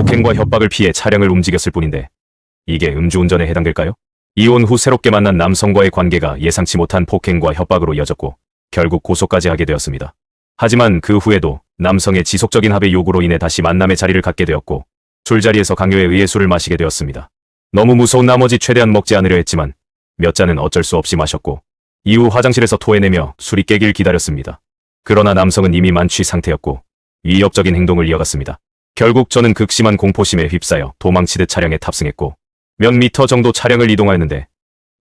폭행과 협박을 피해 차량을 움직였을 뿐인데 이게 음주운전에 해당될까요? 이혼 후 새롭게 만난 남성과의 관계가 예상치 못한 폭행과 협박으로 이어졌고 결국 고소까지 하게 되었습니다. 하지만 그 후에도 남성의 지속적인 합의 요구로 인해 다시 만남의 자리를 갖게 되었고 술자리에서 강요에 의해 술을 마시게 되었습니다. 너무 무서운 나머지 최대한 먹지 않으려 했지만 몇 잔은 어쩔 수 없이 마셨고 이후 화장실에서 토해내며 술이 깨길 기다렸습니다. 그러나 남성은 이미 만취 상태였고 위협적인 행동을 이어갔습니다. 결국 저는 극심한 공포심에 휩싸여 도망치듯 차량에 탑승했고 몇 미터 정도 차량을 이동하였는데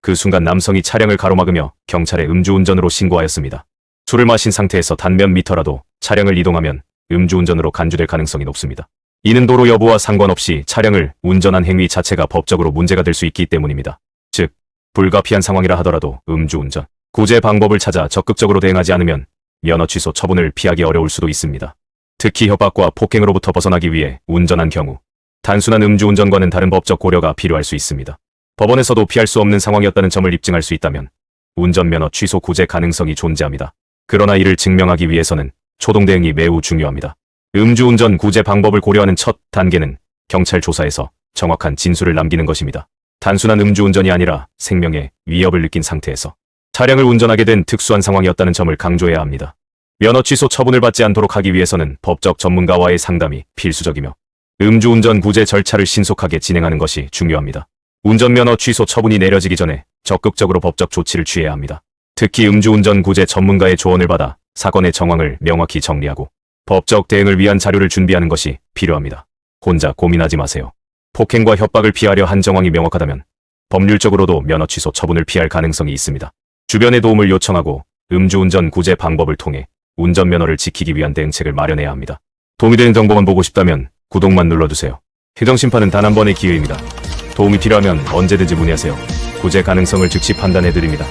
그 순간 남성이 차량을 가로막으며 경찰에 음주운전으로 신고하였습니다. 술을 마신 상태에서 단 몇 미터라도 차량을 이동하면 음주운전으로 간주될 가능성이 높습니다. 이는 도로 여부와 상관없이 차량을 운전한 행위 자체가 법적으로 문제가 될 수 있기 때문입니다. 즉, 불가피한 상황이라 하더라도 음주운전, 구제 방법을 찾아 적극적으로 대응하지 않으면 면허 취소 처분을 피하기 어려울 수도 있습니다. 특히 협박과 폭행으로부터 벗어나기 위해 운전한 경우 단순한 음주운전과는 다른 법적 고려가 필요할 수 있습니다. 법원에서도 피할 수 없는 상황이었다는 점을 입증할 수 있다면 운전면허 취소 구제 가능성이 존재합니다. 그러나 이를 증명하기 위해서는 초동 대응이 매우 중요합니다. 음주운전 구제 방법을 고려하는 첫 단계는 경찰 조사에서 정확한 진술을 남기는 것입니다. 단순한 음주운전이 아니라 생명에 위협을 느낀 상태에서 차량을 운전하게 된 특수한 상황이었다는 점을 강조해야 합니다. 면허 취소 처분을 받지 않도록 하기 위해서는 법적 전문가와의 상담이 필수적이며 음주운전 구제 절차를 신속하게 진행하는 것이 중요합니다. 운전면허 취소 처분이 내려지기 전에 적극적으로 법적 조치를 취해야 합니다. 특히 음주운전 구제 전문가의 조언을 받아 사건의 정황을 명확히 정리하고 법적 대응을 위한 자료를 준비하는 것이 필요합니다. 혼자 고민하지 마세요. 폭행과 협박을 피하려 한 정황이 명확하다면 법률적으로도 면허 취소 처분을 피할 가능성이 있습니다. 주변의 도움을 요청하고 음주운전 구제 방법을 통해 운전면허를 지키기 위한 대응책을 마련해야 합니다. 도움이 되는 정보만 보고 싶다면 구독만 눌러주세요. 휘정심판은 단 한 번의 기회입니다. 도움이 필요하면 언제든지 문의하세요. 구제 가능성을 즉시 판단해드립니다.